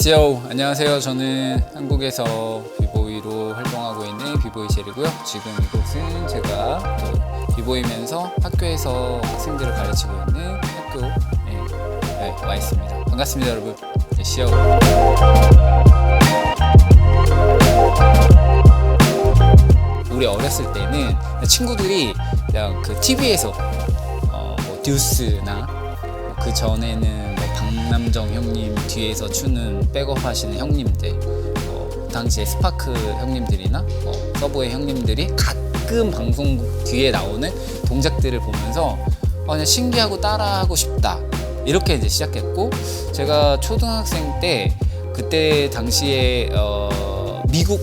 렛츠요! 안녕하세요. 저는 한국에서 비보이로 활동하고 있는 비보이 젤이고요. 지금 이곳은 제가 또 비보이면서 학교에서 학생들을 가르치고 있는 학교에 와 있습니다. 반갑습니다, 여러분. 렛츠요! 우리 어렸을 때는 친구들이 그냥 그 TV에서 뭐 듀스나 그 전에는 뭐 박남정 형님 뒤에서 추는 백업 하시는 형님들, 당시에 스파크 형님들이나 서브웨이 형님들이 가끔 방송국 뒤에 나오는 동작들을 보면서 그냥 신기하고 따라하고 싶다, 이렇게 이제 시작했고, 제가 초등학생 때 그때 당시에 미국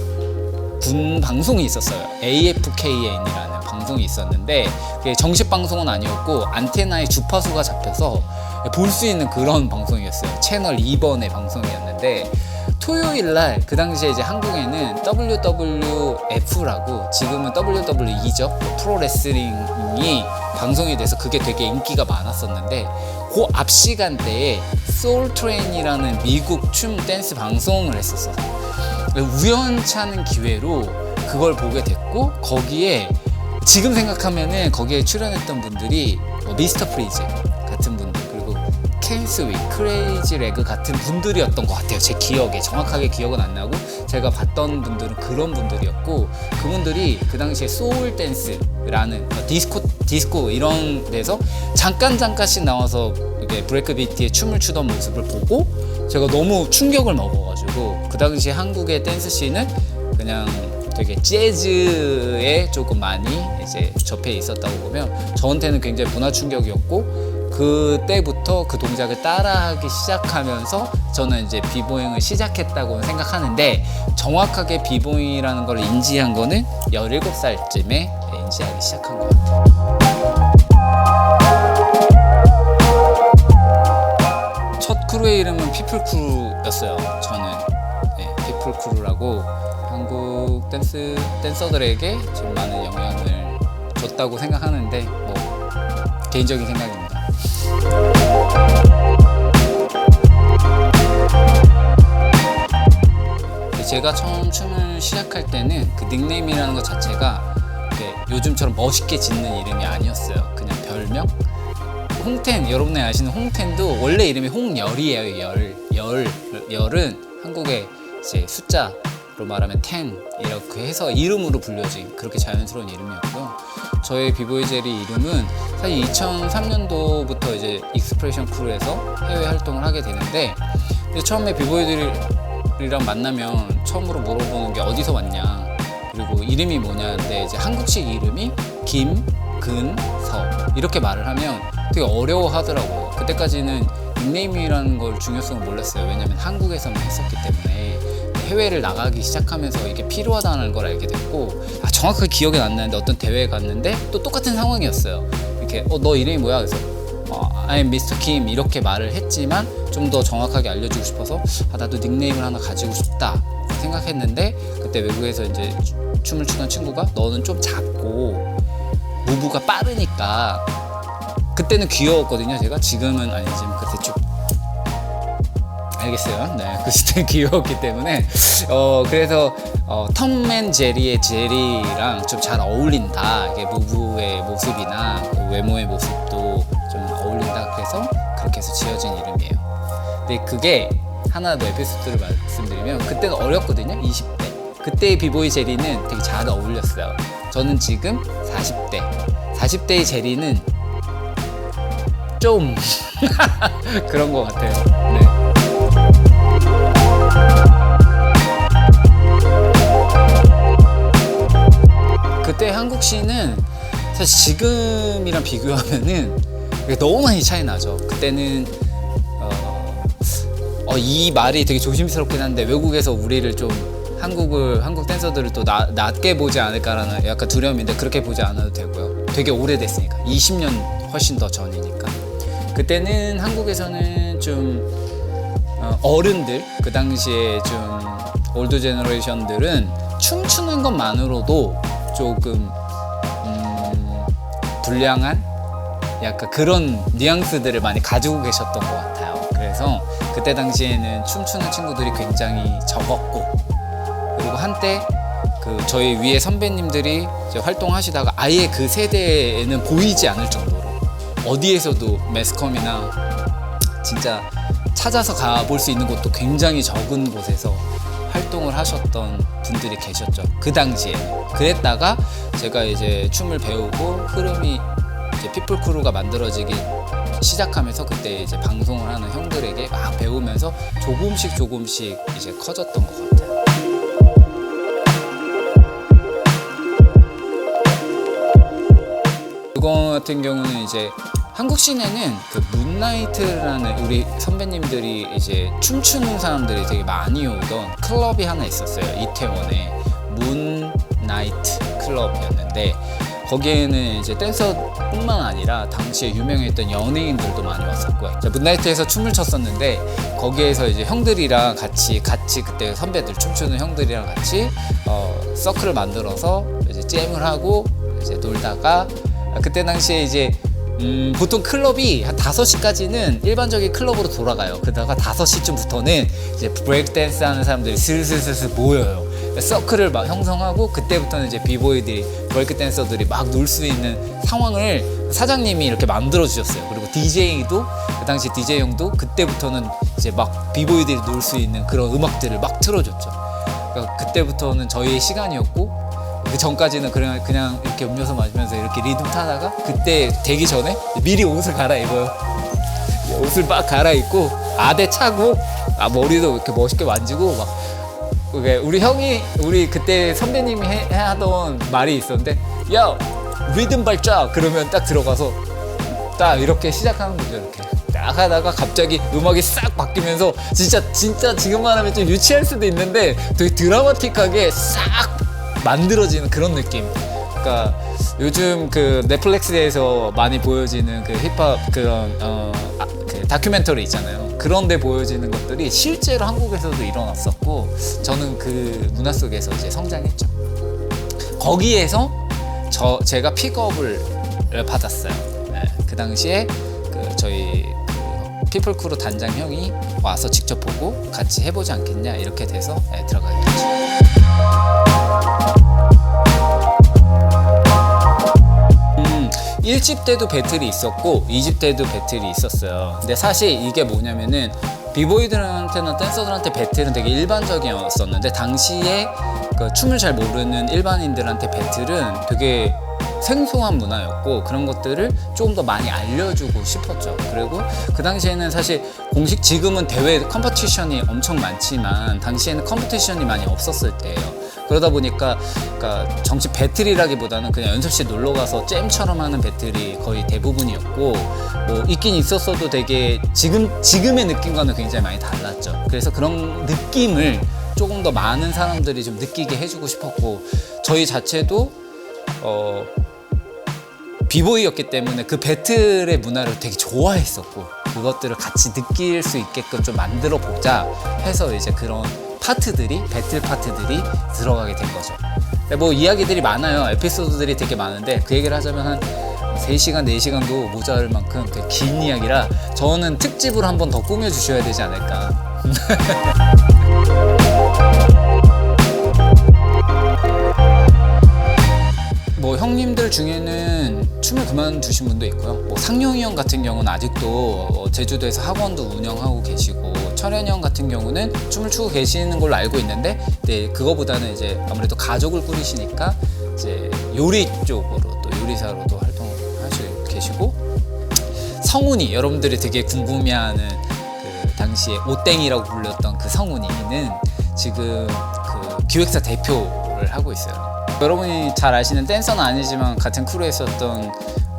군 방송이 있었어요. AFKN이라는 방송이 있었는데 그게 정식 방송은 아니었고 안테나에 주파수가 잡혀서 볼 수 있는 그런 방송이었어요. 채널 2번의 방송이었는데 토요일날, 그 당시에 이제 한국에는 WWF라고 지금은 WWE죠. 프로레슬링이 방송이 돼서 그게 되게 인기가 많았었는데, 그 앞 시간대에 소울트레인이라는 미국 춤 댄스 방송을 했었어요. 우연찮은 기회로 그걸 보게 됐고, 거기에 지금 생각하면은 거기에 출연했던 분들이 미스터 프리즈 같은 분들, 그리고 캔스위, 크레이지 레그 같은 분들이었던 것 같아요. 제 기억에 정확하게 기억은 안 나고, 제가 봤던 분들은 그런 분들이었고, 그분들이 그 당시에 소울 댄스라는 디스코 이런 데서 잠깐씩 나와서 이렇게 브레이크 비트에 춤을 추던 모습을 보고 제가 너무 충격을 먹어가지고, 그 당시 한국의 댄스 씬은 그냥 되게 재즈에 조금 많이 이제 접해 있었다고 보면 저한테는 굉장히 문화 충격이었고, 그때부터 그 동작을 따라하기 시작하면서 저는 이제 비보잉을 시작했다고 생각하는데, 정확하게 비보잉이라는 걸 인지한 거는 17살쯤에 인지하기 시작한 것 같아요. 첫 크루의 이름은 피플크루였어요. 저는 피플크루라고 한국 댄서들에게 좀 많은 영향을 줬다고 생각하는데, 뭐 개인적인 생각입니다. 제가 처음 춤을 시작할 때는 그 닉네임이라는 것 자체가 요즘처럼 멋있게 짓는 이름이 아니었어요. 그냥 별명? 홍텐, 여러분이 아시는 홍텐도 원래 이름이 홍열이에요. 열은 한국의 이제 숫자로 말하면 10 이렇게 해서 이름으로 불려진 그렇게 자연스러운 이름이었고요. 저의 비보이 젤이 이름은 사실 2003년도부터 이제 익스프레션 크루에서 해외 활동을 하게 되는데, 처음에 비보이들이랑 만나면 처음으로 물어보는 게 어디서 왔냐, 그리고 이름이 뭐냐인데, 이제 한국식 이름이 김근서 이렇게 말을 하면 되게 어려워하더라고요. 그때까지는 닉네임이라는 걸 중요성을 몰랐어요. 왜냐면 한국에서만 했었기 때문에. 해외를 나가기 시작하면서 이게 필요하다는 걸 알게 됐고, 정확하게 기억은 안 나는데 어떤 대회에 갔는데 또 똑같은 상황이었어요. 이렇게 너 이름이 뭐야? 그래서 I'm Mr. Kim 이렇게 말을 했지만 좀 더 정확하게 알려주고 싶어서 나도 닉네임을 하나 가지고 싶다 생각했는데, 그때 외국에서 이제 춤을 추던 친구가 너는 좀 작고 무브가 빠르니까, 그때는 귀여웠거든요. 제가 지금은 아니지만 그때 좀 알겠어요. 네, 그때 귀여웠기 때문에 그래서 톰앤 제리의 제리랑 좀 잘 어울린다. 이게 무브의 모습이나 외모의 모습도 좀 어울린다. 그래서 그렇게 해서 지어진 이름이에요. 근데 그게 하나 더 에피소드를 말씀드리면, 그때는 어렸거든요. 20대. 그때의 비보이 제리는 되게 잘 어울렸어요. 저는 지금 40대의 제리는 좀 그런 것 같아요. 네. 그때 한국 씬은 사실 지금이랑 비교하면은 너무 많이 차이 나죠. 그때는 이 말이 되게 조심스럽긴 한데, 외국에서 우리를 좀 한국 댄서들을 또 낮게 보지 않을까라는 약간 두려움인데, 그렇게 보지 않아도 되고요. 되게 오래됐으니까, 20년 훨씬 더 전이니까. 그때는 한국에서는 좀 어른들, 그 당시에 좀 올드 제너레이션들은 춤추는 것만으로도 조금 불량한 약간 그런 뉘앙스들을 많이 가지고 계셨던 것 같아요. 그래서 그 그때 당시에는 춤추는 친구들이 굉장히 적었고, 그리고 한때 그 저희 위에 선배님들이 이제 활동하시다가 아예 그 세대에는 보이지 않을 정도로 어디에서도 매스컴이나 진짜 찾아서 가볼 수 있는 곳도 굉장히 적은 곳에서 활동을 하셨던 분들이 계셨죠. 그 당시에. 그랬다가 제가 이제 춤을 배우고 흐름이 이제 피플크루가 만들어지기 시작하면서 그때 이제 방송을 하는 형들에게 막 배우면서 조금씩 이제 커졌던 것 같아요. 그거 같은 경우는 이제 한국 시내는 그 문나이트라는 우리 선배님들이 이제 춤추는 사람들이 되게 많이 오던 클럽이 하나 있었어요. 이태원에 문나이트 클럽이었는데, 거기에는 이제 댄서뿐만 아니라 당시에 유명했던 연예인들도 많이 왔었고요. 문나이트에서 춤을 췄었는데, 거기에서 이제 형들이랑 같이 그때 선배들 춤추는 형들이랑 같이 서클을 만들어서 이제 잼을 하고 이제 놀다가, 그때 당시에 이제 보통 클럽이 한 5시까지는 일반적인 클럽으로 돌아가요. 그러다가 5시쯤부터는 이제 브레이크 댄스 하는 사람들이 슬슬 모여요. 서클을 막 형성하고, 그때부터는 이제 비보이들이, 브레이크 댄서들이 막 놀 수 있는 상황을 사장님이 이렇게 만들어 주셨어요. 그리고 DJ도, 그 당시 DJ 형도 그때부터는 이제 막 비보이들이 놀 수 있는 그런 음악들을 막 틀어줬죠. 그러니까 그때부터는 저희의 시간이었고, 그 전까지는 그냥 이렇게 음료수 마시면서 이렇게 리듬 타다가, 그때 되기 전에 미리 옷을 갈아입어요. 옷을 막 갈아입고 아대 차고, 머리도 이렇게 멋있게 만지고 막. 우리 그때 선배님이 하던 말이 있었는데, 야 리듬 발작 그러면 딱 들어가서 딱 이렇게 시작하는 거죠. 이렇게 딱 하다가 갑자기 음악이 싹 바뀌면서 진짜 지금 말하면 좀 유치할 수도 있는데 되게 드라마틱하게 싹 만들어지는 그런 느낌. 그러니까 요즘 그 넷플릭스에서 많이 보여지는 그 힙합 그런 그 다큐멘터리 있잖아요. 그런데 보여지는 것들이 실제로 한국에서도 일어났었고, 저는 그 문화 속에서 이제 성장했죠. 거기에서 제가 픽업을 받았어요. 네, 그 당시에 그 저희 그 피플크루 단장 형이 와서 직접 보고 같이 해보지 않겠냐 이렇게 돼서 들어가게 됐죠. 1집 때도 배틀이 있었고 2집 때도 배틀이 있었어요. 근데 사실 이게 뭐냐면은 비보이들한테나 댄서들한테 배틀은 되게 일반적이었었는데, 당시에 그 춤을 잘 모르는 일반인들한테 배틀은 되게 생소한 문화였고, 그런 것들을 조금 더 많이 알려주고 싶었죠. 그리고 그 당시에는 사실 지금은 대회 컴피티션이 엄청 많지만 당시에는 컴피티션이 많이 없었을 때예요. 그러다 보니까 그러니까 정식 배틀이라기보다는 그냥 연습실 놀러 가서 잼처럼 하는 배틀이 거의 대부분이었고, 뭐 있긴 있었어도 되게 지금의 느낌과는 굉장히 많이 달랐죠. 그래서 그런 느낌을 조금 더 많은 사람들이 좀 느끼게 해주고 싶었고, 저희 자체도 비보이였기 때문에 그 배틀의 문화를 되게 좋아했었고, 그것들을 같이 느낄 수 있게끔 좀 만들어 보자 해서 이제 그런 배틀 파트들이 들어가게 된 거죠. 뭐 이야기들이 많아요. 에피소드들이 되게 많은데, 그 얘기를 하자면 한 3시간, 4시간도 모자랄 만큼 되게 긴 이야기라, 저는 특집으로 한 번 더 꾸며주셔야 되지 않을까. 뭐 형님들 중에는 춤을 그만두신 분도 있고요. 뭐 상용이 형 같은 경우는 아직도 제주도에서 학원도 운영하고 계시고, 철현이 형 같은 경우는 춤을 추고 계시는 걸로 알고 있는데, 네, 그거보다는 이제 아무래도 가족을 꾸리시니까 이제 요리 쪽으로 또 요리사로도 활동을 하시고 계시고, 성훈이, 여러분들이 되게 궁금해하는 그 당시에 오땡이라고 불렸던 그 성훈이는 지금 그 기획사 대표를 하고 있어요. 여러분이 잘 아시는 댄서는 아니지만 같은 크루에 있었던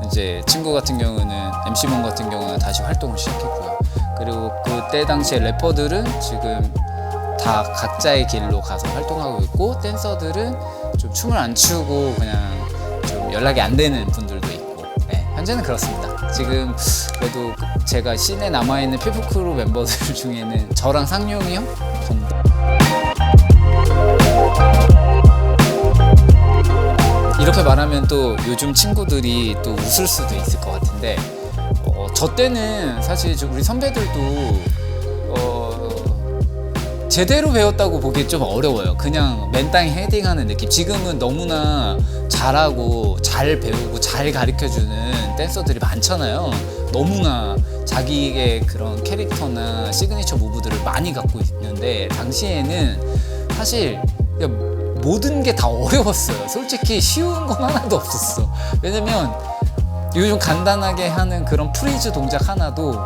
이제 친구 같은 경우는, MC몬 같은 경우는 다시 활동을 시작했고요. 그리고 그때 당시에 래퍼들은 지금 다 각자의 길로 가서 활동하고 있고, 댄서들은 좀 춤을 안 추고 그냥 좀 연락이 안 되는 분들도 있고, 네, 현재는 그렇습니다. 지금 그래도 제가 씬에 남아있는 피플크루 멤버들 중에는 저랑 상용이 형 정도. 이렇게 말하면 또 요즘 친구들이 또 웃을 수도 있을 것 같은데, 저 때는 사실 우리 선배들도 제대로 배웠다고 보기 좀 어려워요. 그냥 맨땅에 헤딩하는 느낌. 지금은 너무나 잘하고 잘 배우고 잘 가르쳐주는 댄서들이 많잖아요. 너무나 자기의 그런 캐릭터나 시그니처 무브들을 많이 갖고 있는데, 당시에는 사실 모든 게 다 어려웠어요. 솔직히 쉬운 건 하나도 없었어. 왜냐면 요즘 간단하게 하는 그런 프리즈 동작 하나도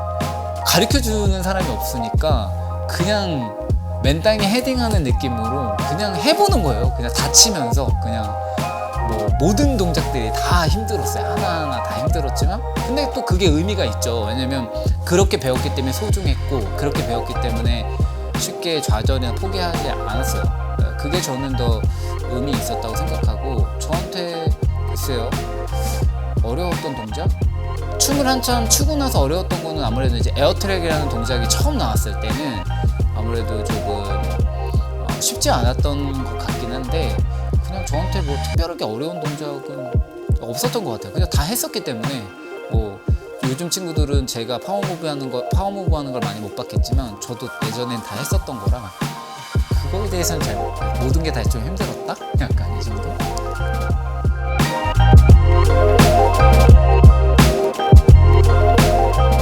가르쳐주는 사람이 없으니까 그냥 맨땅에 헤딩하는 느낌으로 그냥 해보는 거예요. 그냥 다치면서 그냥 뭐 모든 동작들이 다 힘들었어요. 하나하나 다 힘들었지만, 근데 또 그게 의미가 있죠. 왜냐면 그렇게 배웠기 때문에 소중했고, 그렇게 배웠기 때문에 쉽게 좌절이나 포기하지 않았어요. 그게 저는 더 의미 있었다고 생각하고, 저한테 글쎄요, 어려웠던 동작? 춤을 한참 추고 나서 어려웠던 거는 아무래도 이제 에어트랙이라는 동작이 처음 나왔을 때는 아무래도 조금 쉽지 않았던 것 같긴 한데, 그냥 저한테 뭐 특별하게 어려운 동작은 없었던 것 같아요. 그냥 다 했었기 때문에. 뭐 요즘 친구들은 제가 파워무브 하는 걸 많이 못 봤겠지만, 저도 예전엔 다 했었던 거라 그거에 대해서는 잘 모든 게 다 좀 힘들었다? 약간 이 정도?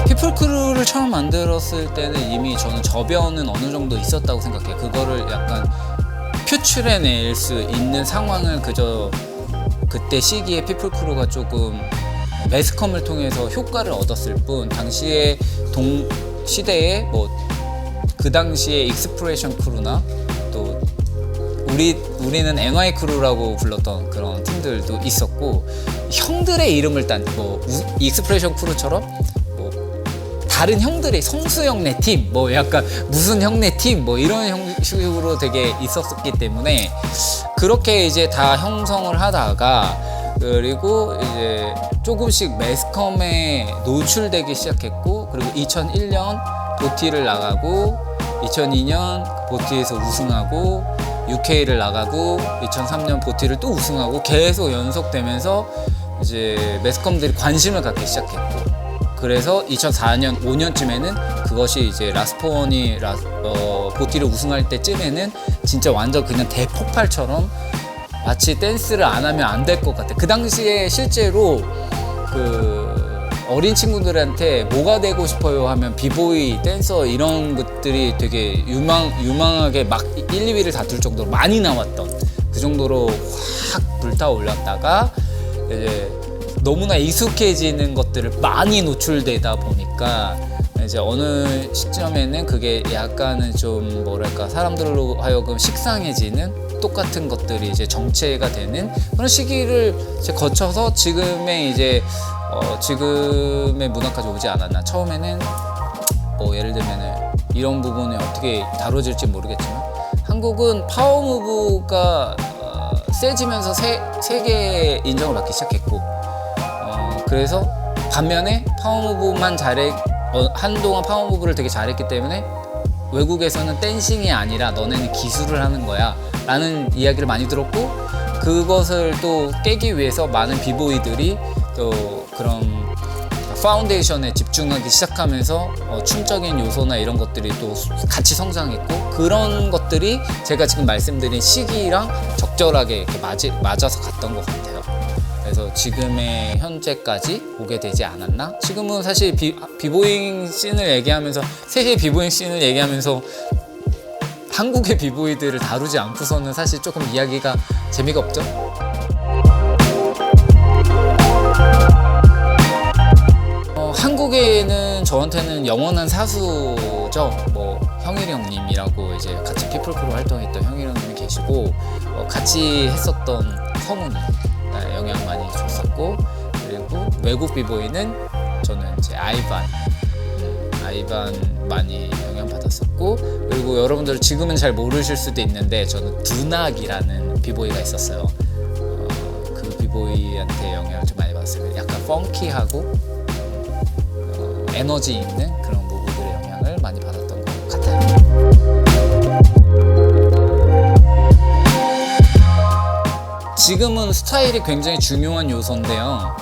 피플크루를 처음 만들었을 때는 이미 저는 저변은 어느 정도 있었다고 생각해요. 그거를 약간 표출해낼 수 있는 상황을 그저 그때 시기에 피플크루가 조금 매스컴을 통해서 효과를 얻었을 뿐, 당시에 시대에 뭐 그 당시에 익스프레션 크루나 또 우리는 NY 크루라고 불렀던 그런 팀들도 있었고, 형들의 이름을 딴 뭐 익스프레션 크루처럼 다른 형들의 성수 형네 팀, 뭐 약간 무슨 형네 팀, 뭐 이런 형식으로 되게 있었기 때문에 그렇게 이제 다 형성을 하다가, 그리고 이제 조금씩 매스컴에 노출되기 시작했고, 그리고 2001년 보티를 나가고, 2002년 보티에서 우승하고, UK를 나가고, 2003년 보티를 또 우승하고, 계속 연속되면서 이제 매스컴들이 관심을 갖기 시작했고, 그래서 2004년, 5년쯤에는 그것이 이제 라스포원이 보티를 우승할 때쯤에는 진짜 완전 그냥 대폭발처럼 마치 댄스를 안 하면 안 될 것 같아. 그 당시에 실제로 그 어린 친구들한테 뭐가 되고 싶어요 하면 비보이, 댄서 이런 것들이 되게 유망하게 막 1, 2위를 다툴 정도로 많이 나왔던, 그 정도로 확 불타올랐다가 이제 너무나 익숙해지는 것들을 많이 노출되다 보니까 이제 어느 시점에는 그게 약간은 좀 뭐랄까, 사람들로 하여금 식상해지는, 똑같은 것들이 이제 정체가 되는 그런 시기를 이제 거쳐서 지금의 문화까지 오지 않았나. 처음에는 뭐 예를 들면은 이런 부분을 어떻게 다뤄질지 모르겠지만, 한국은 파워무브가 세지면서 세계 인정을 받기 시작했고, 그래서 반면에 파워무브만 한동안 파워무브를 되게 잘했기 때문에 외국에서는 댄싱이 아니라 너네는 기술을 하는 거야 라는 이야기를 많이 들었고, 그것을 또 깨기 위해서 많은 비보이들이 또 그런 파운데이션에 집중하기 시작하면서 춤적인 요소나 이런 것들이 또 같이 성장했고, 그런 것들이 제가 지금 말씀드린 시기랑 적절하게 이렇게 맞아서 갔던 것 같아요. 그래서 지금의 현재까지 오게 되지 않았나? 지금은 사실 비보잉 씬을 얘기하면서, 세계 비보잉 씬을 얘기하면서 한국의 비보이들을 다루지 않고서는 사실 조금 이야기가 재미가 없죠? 한국에는 저한테는 영원한 사수죠. 뭐 형일이 형님이라고 이제 같이 피플크루 활동했던 형일이 형님이 계시고, 같이 했었던 성훈이 영향 많이 줬었고, 그리고 외국 비보이는 저는 이제 아이반 많이 영향 받았었고, 그리고 여러분들 지금은 잘 모르실 수도 있는데 저는 두낙이라는 비보이가 있었어요. 그 비보이한테 영향을 좀 많이 받았어요. 약간 펑키하고 에너지 있는 그런 무브들의 영향을 많이 받았던 것 같아요. 지금은 스타일이 굉장히 중요한 요소인데요,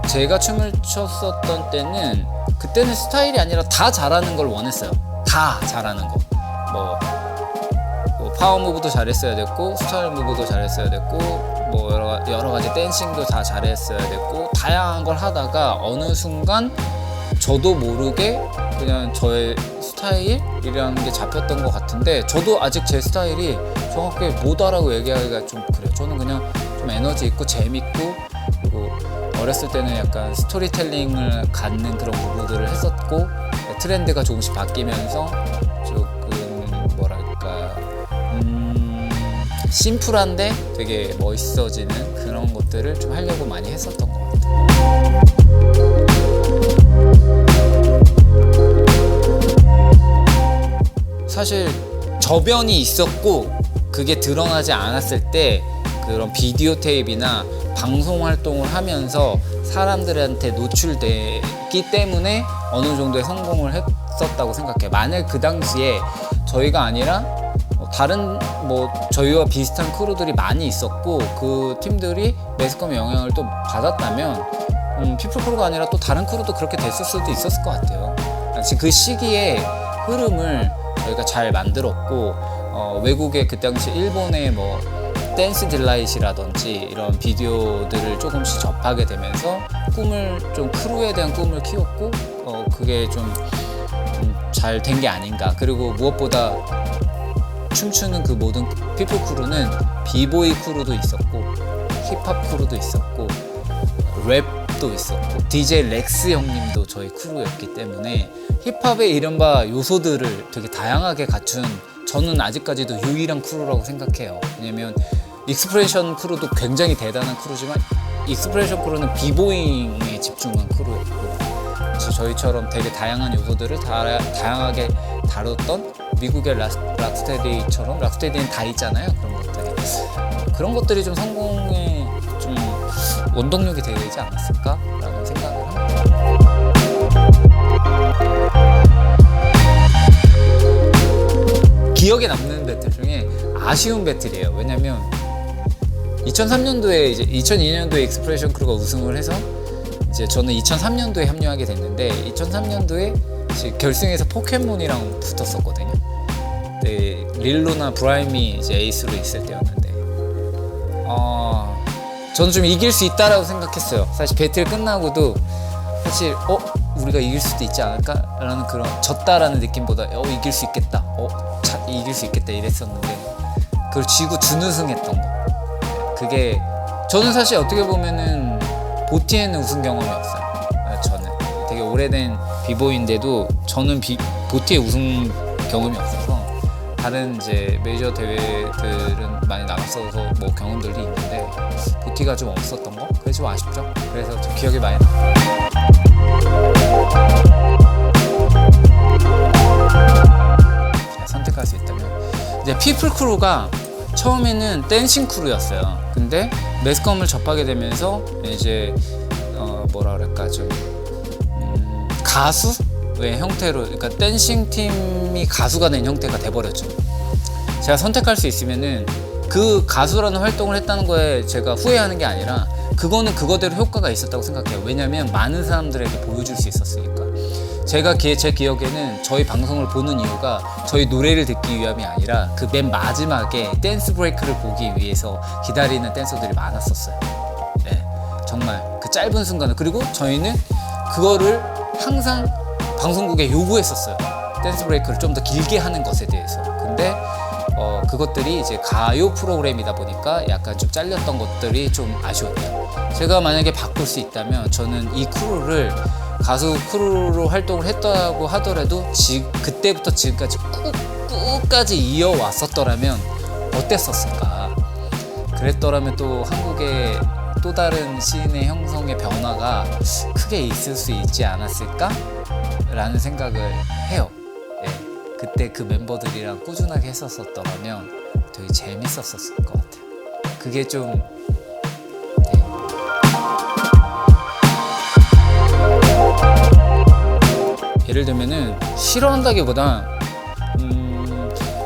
제가 춤을 췄었던 그때는 스타일이 아니라 다 잘하는 걸 원했어요. 다 잘하는 거. 뭐 파워 무브도 잘했어야 됐고 스타일 무브도 잘했어야 됐고 뭐 여러 가지 댄싱도 다 잘했어야 됐고 다양한 걸 하다가 어느 순간 저도 모르게 그냥 저의 스타일이라는 게 잡혔던 것 같은데, 저도 아직 제 스타일이 정확하게 뭐다라고 얘기하기가 좀 그래요. 저는 그냥 좀 에너지 있고 재밌고, 그리고 어렸을 때는 약간 스토리텔링을 갖는 그런 부분들을 했었고, 트렌드가 조금씩 바뀌면서 조금 뭐랄까 심플한데 되게 멋있어지는 그런 것들을 좀 하려고 많이 했었던 것 같아요. 사실 저변이 있었고 그게 드러나지 않았을 때 그런 비디오 테이프나 방송 활동을 하면서 사람들한테 노출되기 때문에 어느 정도의 성공을 했었다고 생각해요. 만약 그 당시에 저희가 아니라 다른 저희와 비슷한 크루들이 많이 있었고 그 팀들이 매스컴의 영향을 또 받았다면 피플 크루가 아니라 또 다른 크루도 그렇게 됐을 수도 있었을 것 같아요. 그 시기의 흐름을 저희가 잘 만들었고, 외국의 그 당시 일본의 댄스 딜라이트라든지 이런 비디오들을 조금씩 접하게 되면서 크루에 대한 꿈을 키웠고, 그게 좀 잘 된 게 아닌가. 그리고 무엇보다 춤추는 그 모든 피플 크루는 비보이 크루도 있었고 힙합 크루도 있었고 랩도 있었고 DJ 렉스 형님도 저희 크루였기 때문에 힙합의 이른바 요소들을 되게 다양하게 갖춘, 저는 아직까지도 유일한 크루라고 생각해요. 왜냐면 익스프레션 크루도 굉장히 대단한 크루지만 익스프레션 크루는 비보잉에 집중한 크루였고, 그래서 저희처럼 되게 다양한 요소들을 다양하게 다뤘던 미국의 락스테디처럼, 락스테디는 다 있잖아요. 그런 것들이 좀 성공에 좀 원동력이 되지 않았을까라는 생각을 합니다. 기억에 남는 배틀 중에 아쉬운 배틀이에요. 왜냐면 2003년도에 이제 2002년도에 익스프레션 크루가 우승을 해서 이제 저는 2003년도에 합류하게 됐는데, 2003년도에 결승에서 포켓몬이랑 붙었었거든요. 네, 릴로나 브라임이 이제 에이스로 있을 때였는데, 저는 좀 이길 수 있다라고 생각했어요. 사실 배틀 끝나고도 사실 우리가 이길 수도 있지 않을까라는 그런, 졌다라는 느낌보다 이길 수 있겠다, 이길 수 있겠다 이랬었는데, 그걸 지고 준우승했던 거, 그게 저는 사실 어떻게 보면은 보티에는 우승 경험이 없어요. 저는 되게 오래된 비보이인데도 저는 보티에 우승 경험이 없어서, 다른 이제 메이저 대회들은 많이 나갔어서 경험들이 있는데 보티가 좀 없었던 거, 그게 좀 아쉽죠. 그래서 좀 기억이 많이 나요. 제가 선택할 수 있다면 이제 피플 크루가 처음에는 댄싱 크루였어요. 근데 매스컴을 접하게 되면서 이제 좀 가수의 형태로, 그러니까 댄싱 팀이 가수가 된 형태가 돼버렸죠. 제가 선택할 수 있으면은 그 가수라는 활동을 했다는 거에 제가 후회하는 게 아니라 그거는 그거대로 효과가 있었다고 생각해요. 왜냐면 많은 사람들에게 보여줄 수 있었으니까. 제가 제 기억에는 저희 방송을 보는 이유가 저희 노래를 듣기 위함이 아니라 그 맨 마지막에 댄스 브레이크를 보기 위해서 기다리는 댄서들이 많았었어요. 네, 정말 그 짧은 순간을. 그리고 저희는 그거를 항상 방송국에 요구했었어요. 댄스 브레이크를 좀 더 길게 하는 것에 대해서. 근데 그것들이 이제 가요 프로그램이다 보니까 약간 좀 잘렸던 것들이 좀 아쉬웠죠. 제가 만약에 바꿀 수 있다면 저는 이 크루를 가수 크루로 활동을 했다고 하더라도 그때부터 지금까지 끝까지 이어왔었더라면 어땠었을까. 그랬더라면 또 한국의 또 다른 시인의 형성의 변화가 크게 있을 수 있지 않았을까? 라는 생각을 해요. 네. 그때 그 멤버들이랑 꾸준하게 했었더라면 되게 재밌었을 것 같아요. 그게 좀 예를 들면은 싫어한다기보다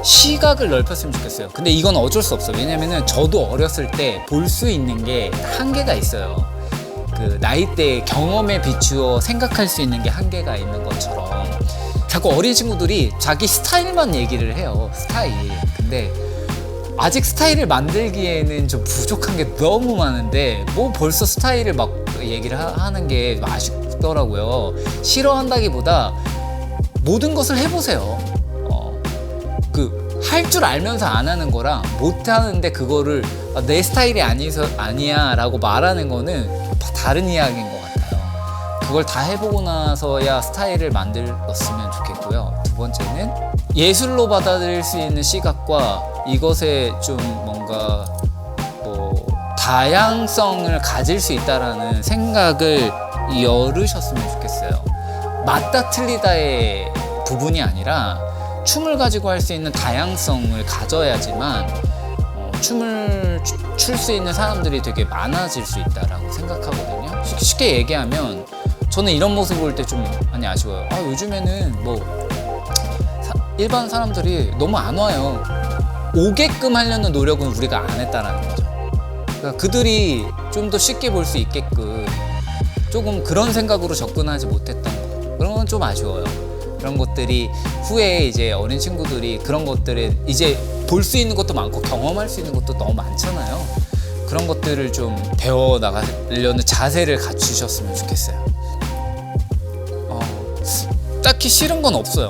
시각을 넓혔으면 좋겠어요. 근데 이건 어쩔 수 없어요. 왜냐면은 저도 어렸을 때 볼 수 있는 게 한계가 있어요. 그 나이대의 경험에 비추어 생각할 수 있는 게 한계가 있는 것처럼 자꾸 어린 친구들이 자기 스타일만 얘기를 해요. 스타일. 근데 아직 스타일을 만들기에는 좀 부족한 게 너무 많은데 뭐 벌써 스타일을 막 얘기를 하는 게 아쉽더라고요. 싫어한다기보다 모든 것을 해보세요. 할 줄 알면서 안 하는 거랑 못 하는데 그거를 내 스타일이 아니야 라고 말하는 거는 다른 이야기인 것 같아요. 그걸 다 해보고 나서야 스타일을 만들었으면 좋겠고요. 두 번째는 예술로 받아들일 수 있는 시각과 이것에 좀 뭔가 다양성을 가질 수 있다라는 생각을 열으셨으면 좋겠어요. 맞다 틀리다의 부분이 아니라 춤을 가지고 할 수 있는 다양성을 가져야지만 춤을 출 수 있는 사람들이 되게 많아질 수 있다라고 생각하거든요. 쉽게 얘기하면 저는 이런 모습 볼 때 좀 많이 아쉬워요. 요즘에는 일반 사람들이 너무 안 와요. 오게끔 하려는 노력은 우리가 안 했다라는 거죠. 그러니까 그들이 좀 더 쉽게 볼 수 있게끔 조금 그런 생각으로 접근하지 못했던 거, 그런 건 좀 아쉬워요. 그런 것들이 후에 이제 어린 친구들이 그런 것들을 이제 볼 수 있는 것도 많고 경험할 수 있는 것도 너무 많잖아요. 그런 것들을 좀 배워 나가려는 자세를 갖추셨으면 좋겠어요. 딱히 싫은 건 없어요.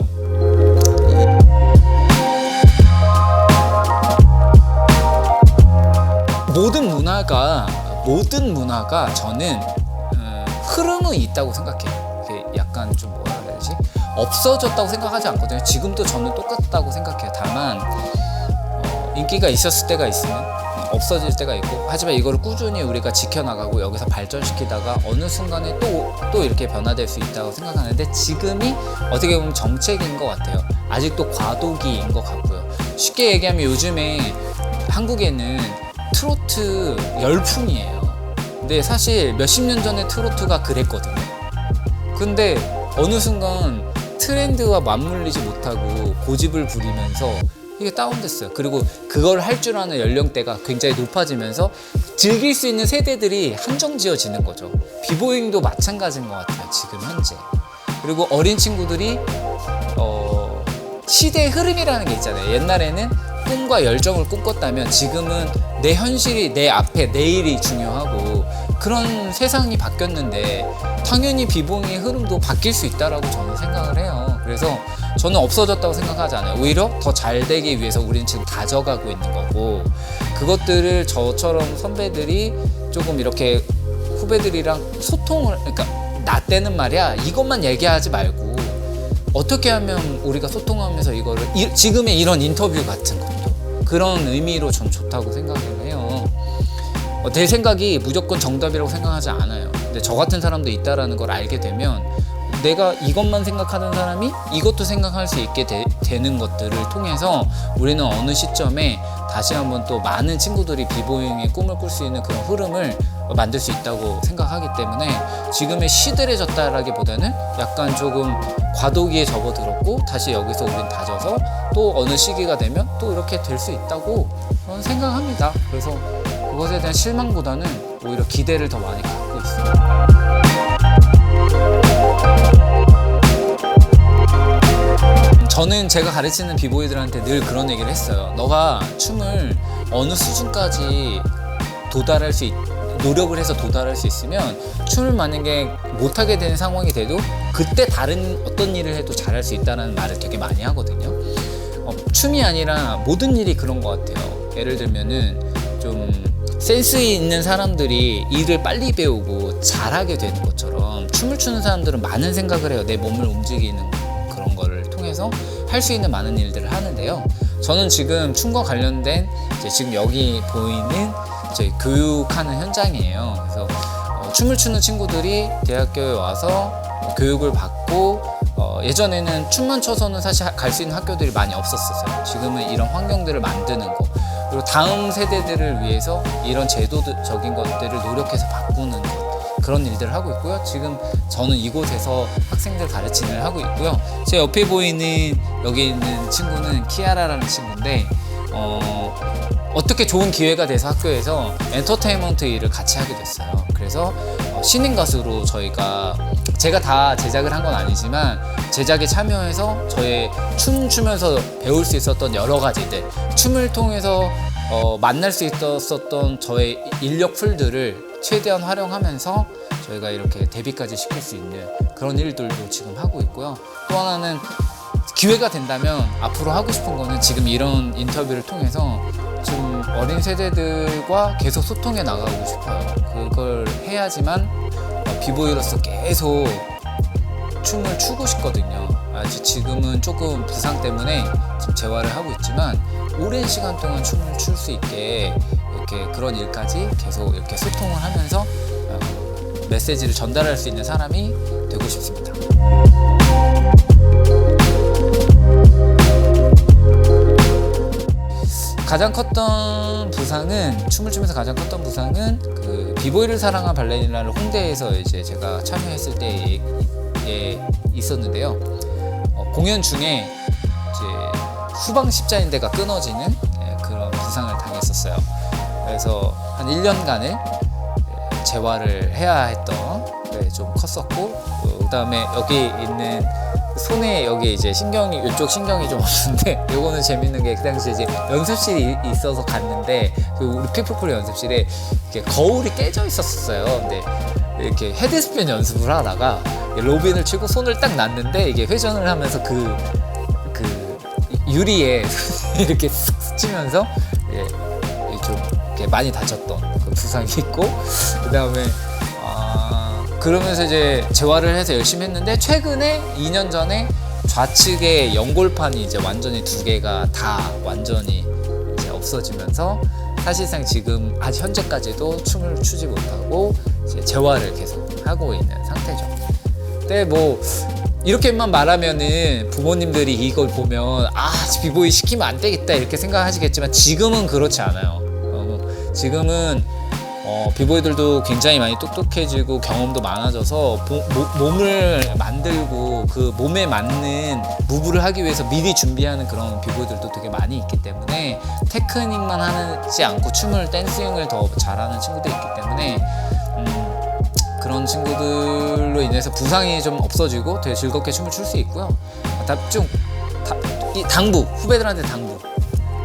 모든 문화가 저는 흐름이 있다고 생각해요. 약간 좀 뭐라 해야 되지? 없어졌다고 생각하지 않거든요. 지금도 저는 똑같다고 생각해요. 다만 인기가 있었을 때가 있으면 없어질 때가 있고, 하지만 이거를 꾸준히 우리가 지켜나가고 여기서 발전시키다가 어느 순간에 또 이렇게 변화될 수 있다고 생각하는데, 지금이 어떻게 보면 정책인 것 같아요. 아직도 과도기인 것 같고요. 쉽게 얘기하면 요즘에 한국에는 트로트 열풍이에요. 근데 사실 몇십 년 전에 트로트가 그랬거든요. 근데 어느 순간 트렌드와 맞물리지 못하고 고집을 부리면서 이게 다운됐어요. 그리고 그걸 할 줄 아는 연령대가 굉장히 높아지면서 즐길 수 있는 세대들이 한정지어지는 거죠. 비보잉도 마찬가지인 것 같아요, 지금 현재. 그리고 어린 친구들이 시대의 흐름이라는 게 있잖아요. 옛날에는 꿈과 열정을 꿈꿨다면 지금은 내 현실이 내 앞에 내일이 중요하고 그런 세상이 바뀌었는데 당연히 비보잉의 흐름도 바뀔 수 있다라고 저는 생각을 해요. 그래서 저는 없어졌다고 생각하지 않아요. 오히려 더 잘 되기 위해서 우리는 지금 다져가고 있는 거고, 그것들을 저처럼 선배들이 조금 이렇게 후배들이랑 소통을, 그러니까 나 때는 말이야 이것만 얘기하지 말고 어떻게 하면 우리가 소통하면서 이거를 지금의 이런 인터뷰 같은 것도 그런 의미로 전 좋다고 생각을 해요. 내 생각이 무조건 정답이라고 생각하지 않아요. 근데 저 같은 사람도 있다라는 걸 알게 되면 내가 이것만 생각하는 사람이 이것도 생각할 수 있게 되는 것들을 통해서 우리는 어느 시점에 다시 한번 또 많은 친구들이 비보잉의 꿈을 꿀 수 있는 그런 흐름을 만들 수 있다고 생각하기 때문에 지금의 시들해졌다라기보다는 약간 조금 과도기에 접어들었고 다시 여기서 우린 다져서 또 어느 시기가 되면 또 이렇게 될 수 있다고 저는 생각합니다. 그래서 그것에 대한 실망보다는 오히려 기대를 더 많이 갖고 있습니다. 저는 제가 가르치는 비보이들한테 늘 그런 얘기를 했어요. 너가 춤을 어느 수준까지 노력을 해서 도달할 수 있으면 춤을 만약에 못하게 되는 상황이 돼도 그때 다른 어떤 일을 해도 잘할 수 있다는 말을 되게 많이 하거든요. 춤이 아니라 모든 일이 그런 것 같아요. 예를 들면은 좀 센스 있는 사람들이 일을 빨리 배우고 잘하게 되는 것처럼 춤을 추는 사람들은 많은 생각을 해요. 내 몸을 움직이는 그런 거를 통해서 할 수 있는 많은 일들을 하는데요. 저는 지금 춤과 관련된 지금 여기 보이는 저희 교육하는 현장이에요. 그래서 춤을 추는 친구들이 대학교에 와서 교육을 받고 예전에는 춤만 춰서는 사실 갈 수 있는 학교들이 많이 없었어요. 지금은 이런 환경들을 만드는 거, 그리고 다음 세대들을 위해서 이런 제도적인 것들을 노력해서 바꾸는 것, 그런 일들을 하고 있고요. 지금 저는 이곳에서 학생들 가르치는 일을 하고 있고요. 제 옆에 보이는 여기 있는 친구는 키아라라는 친구인데 어떻게 좋은 기회가 돼서 학교에서 엔터테인먼트 일을 같이 하게 됐어요. 그래서 그래서 신인 가수로 제가 다 제작을 한 건 아니지만 제작에 참여해서 저의 춤 추면서 배울 수 있었던 여러 가지들, 춤을 통해서 만날 수 있었던 저의 인력 풀들을 최대한 활용하면서 저희가 이렇게 데뷔까지 시킬 수 있는 그런 일들도 지금 하고 있고요. 또 하나는 기회가 된다면 앞으로 하고 싶은 거는 지금 이런 인터뷰를 통해서 좀 어린 세대들과 계속 소통해 나가고 싶어요. 그걸 해야지만 비보이로서 계속 춤을 추고 싶거든요. 아직 지금은 조금 부상 때문에 지금 재활을 하고 있지만 오랜 시간 동안 춤을 출 수 있게 이렇게 그런 일까지 계속 이렇게 소통을 하면서 메시지를 전달할 수 있는 사람이 되고 싶습니다. 가장 컸던 부상은, 춤을 추면서 가장 컸던 부상은 그 비보이를 사랑한 발레리나를 홍대에서 이제 제가 참여했을 때 있었는데요. 공연 중에 이제 후방 십자인대가 끊어지는 그런 부상을 당했었어요. 그래서 한 1년간을 재활을 해야 했던 좀 컸었고, 그 다음에 여기 있는 손에 여기 이제 이쪽 신경이 좀 없는데, 요거는 재밌는 게 그 당시에 이제 연습실이 있어서 갔는데 그 우리 피플콜 연습실에 이렇게 거울이 깨져 있었어요. 근데 이렇게 헤드스핀 연습을 하다가 로빈을 치고 손을 딱 놨는데 이게 회전을 하면서 그 유리에 이렇게 쓱 스치면서 좀 이렇게 많이 다쳤던 그 부상이 있고, 그 다음에 그러면서 이제 재활을 해서 열심히 했는데 최근에 2년 전에 좌측의 연골판이 이제 완전히 두 개가 다 완전히 이제 없어지면서 사실상 지금 아직 현재까지도 춤을 추지 못하고 이제 재활을 계속 하고 있는 상태죠. 근데 뭐 이렇게만 말하면은 부모님들이 이걸 보면 비보이 시키면 안 되겠다 이렇게 생각하시겠지만 지금은 그렇지 않아요. 지금은 비보이들도 굉장히 많이 똑똑해지고 경험도 많아져서 몸을 만들고 그 몸에 맞는 무브를 하기 위해서 미리 준비하는 그런 비보이들도 되게 많이 있기 때문에 테크닉만 하지 않고 댄스윙을 더 잘하는 친구들이 있기 때문에 그런 친구들로 인해서 부상이 좀 없어지고 되게 즐겁게 춤을 출 수 있고요. 후배들한테 당부.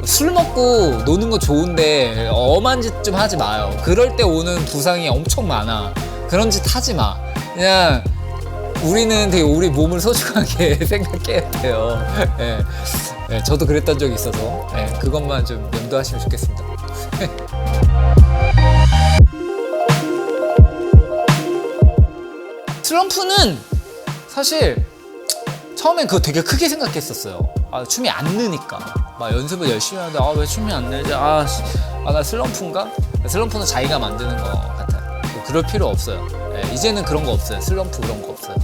술 먹고 노는 거 좋은데 엄한 짓 좀 하지 마요. 그럴 때 오는 부상이 엄청 많아. 그런 짓 하지 마. 그냥 우리는 되게 우리 몸을 소중하게 생각해야 돼요. 저도 그랬던 적이 있어서 그것만 좀 염두하시면 좋겠습니다. 슬럼프는 사실 처음엔 그거 되게 크게 생각했었어요. 춤이 안 느니까. 막 연습을 열심히 하는데 왜 춤이 안 늘지? 나 슬럼프인가? 슬럼프는 자기가 만드는 거 같아요. 그럴 필요 없어요. 이제는 그런 거 없어요. 슬럼프 그런 거 없어요.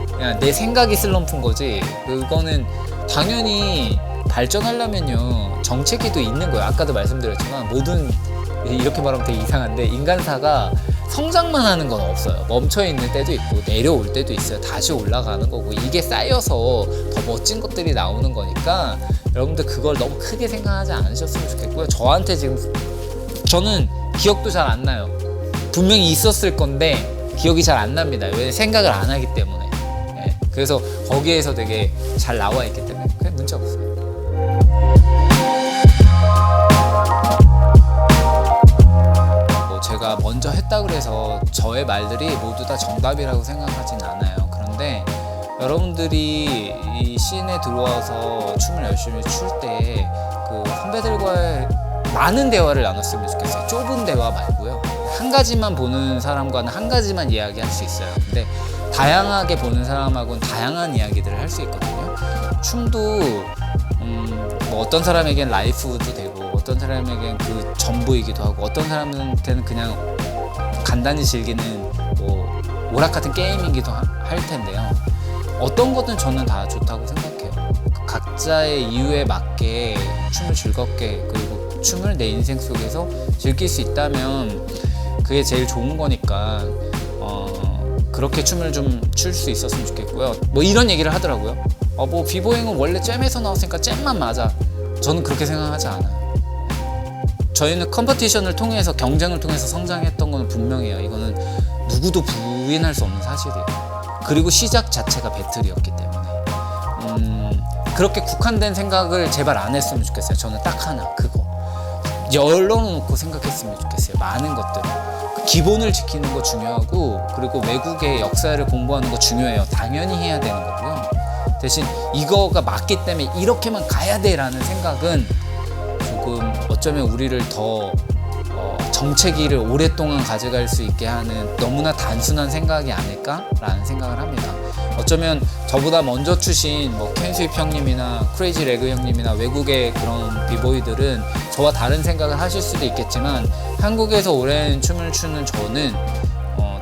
그냥 내 생각이 슬럼프인 거지. 그거는 당연히 발전하려면요 정체기도 있는 거예요. 아까도 말씀드렸지만 이렇게 말하면 되게 이상한데 인간사가 성장만 하는 건 없어요. 멈춰있는 때도 있고 내려올 때도 있어요. 다시 올라가는 거고 이게 쌓여서 더 멋진 것들이 나오는 거니까 여러분들 그걸 너무 크게 생각하지 않으셨으면 좋겠고요. 저는 기억도 잘 안 나요. 분명히 있었을 건데 기억이 잘 안 납니다. 왜 생각을 안 하기 때문에. 그래서 거기에서 되게 잘 나와 있기 때문에 그냥 문제 없어요. 제가 먼저 했다 그래서 저의 말들이 모두 다 정답이라고 생각하진 않아요. 그런데 여러분들이 이 씬에 들어와서 춤을 열심히 출 때 그 선배들과의 많은 대화를 나눴으면 좋겠어요. 좁은 대화 말고요. 한 가지만 보는 사람과는 한 가지만 이야기할 수 있어요. 근데 다양하게 보는 사람하고는 다양한 이야기들을 할 수 있거든요. 춤도 뭐 어떤 사람에겐 라이프도 되고 어떤 사람에겐 그 전부이기도 하고 어떤 사람한테는 그냥 간단히 즐기는 뭐 오락 같은 게임이기도 할 텐데요. 어떤 것든 저는 다 좋다고 생각해요. 각자의 이유에 맞게 춤을 즐겁게 그리고 춤을 내 인생 속에서 즐길 수 있다면 그게 제일 좋은 거니까 그렇게 춤을 좀 출 수 있었으면 좋겠고요. 뭐 이런 얘기를 하더라고요. 뭐 비보잉은 원래 잼에서 나왔으니까 잼만 맞아. 저는 그렇게 생각하지 않아요. 저희는 컴피티션을 통해서 경쟁을 통해서 성장했던 건 분명해요. 이거는 누구도 부인할 수 없는 사실이에요. 그리고 시작 자체가 배틀이었기 때문에 그렇게 국한된 생각을 제발 안 했으면 좋겠어요. 저는 딱 하나, 그거 열어놓고 생각했으면 좋겠어요. 많은 것들 기본을 지키는 거 중요하고, 그리고 외국의 역사를 공부하는 거 중요해요. 당연히 해야 되는 거고요. 대신 이거가 맞기 때문에 이렇게만 가야 돼라는 생각은 조금 어쩌면 우리를 더 정체기를 오랫동안 가져갈 수 있게 하는 너무나 단순한 생각이 아닐까라는 생각을 합니다. 어쩌면 저보다 먼저 추신 뭐 켄스윕 형님이나 크레이지 레그 형님이나 외국의 그런 비보이들은 저와 다른 생각을 하실 수도 있겠지만, 한국에서 오랜 춤을 추는 저는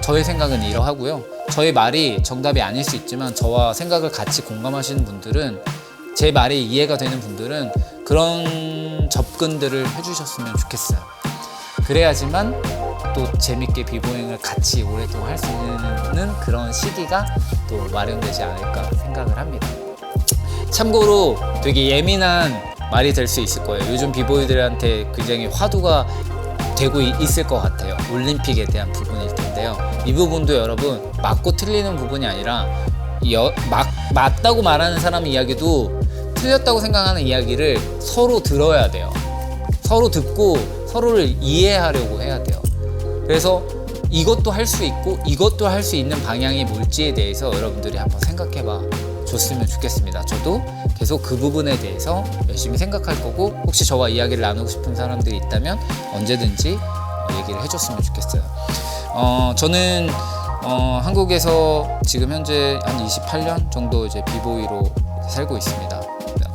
저의 생각은 이러하고요. 저의 말이 정답이 아닐 수 있지만 저와 생각을 같이 공감하시는 분들은, 제 말이 이해가 되는 분들은 그런 접근들을 해주셨으면 좋겠어요. 그래야지만 또 재밌게 비보잉을 같이 오랫동안 할 수 있는 그런 시기가 또 마련되지 않을까 생각을 합니다. 참고로 되게 예민한 말이 될 수 있을 거예요. 요즘 비보이들한테 굉장히 화두가 되고 있을 것 같아요. 올림픽에 대한 부분일 텐데요. 이 부분도 여러분 맞고 틀리는 부분이 아니라 맞다고 말하는 사람의 이야기도 틀렸다고 생각하는 이야기를 서로 들어야 돼요. 서로 듣고 서로를 이해하려고 해야 돼요. 그래서 이것도 할 수 있고 이것도 할 수 있는 방향이 뭘지에 대해서 여러분들이 한번 생각해봐 줬으면 좋겠습니다. 저도 계속 그 부분에 대해서 열심히 생각할 거고, 혹시 저와 이야기를 나누고 싶은 사람들이 있다면 언제든지 얘기를 해줬으면 좋겠어요. 저는 한국에서 지금 현재 한 28년 정도 이제 비보이로 살고 있습니다.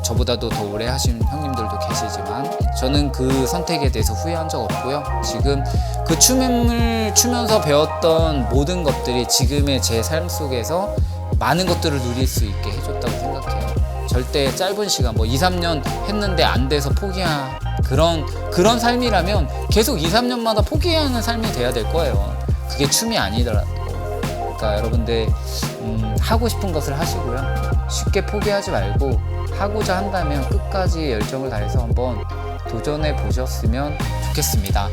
저보다도 더 오래 하신 형님들도 계시지만 저는 그 선택에 대해서 후회한 적 없고요. 지금 그 춤을 추면서 배웠던 모든 것들이 지금의 제 삶 속에서 많은 것들을 누릴 수 있게 해줬다고 생각해요. 절대 짧은 시간, 뭐 2, 3년 했는데 안 돼서 포기한 그런 삶이라면 계속 2, 3년마다 포기하는 삶이 돼야 될 거예요. 그게 춤이 아니더라도. 그러니까 여러분들 하고 싶은 것을 하시고요. 쉽게 포기하지 말고 하고자 한다면 끝까지 열정을 다해서 한번 도전해 보셨으면 좋겠습니다.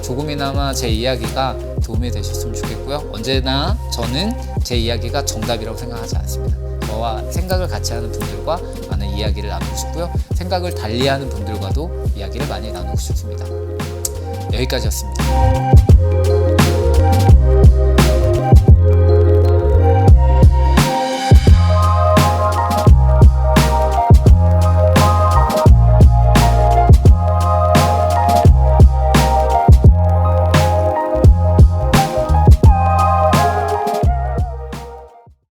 조금이나마 제 이야기가 도움이 되셨으면 좋겠고요. 언제나 저는 제 이야기가 정답이라고 생각하지 않습니다. 저와 생각을 같이 하는 분들과 많은 이야기를 나누고 싶고요. 생각을 달리하는 분들과도 이야기를 많이 나누고 싶습니다. 여기까지였습니다.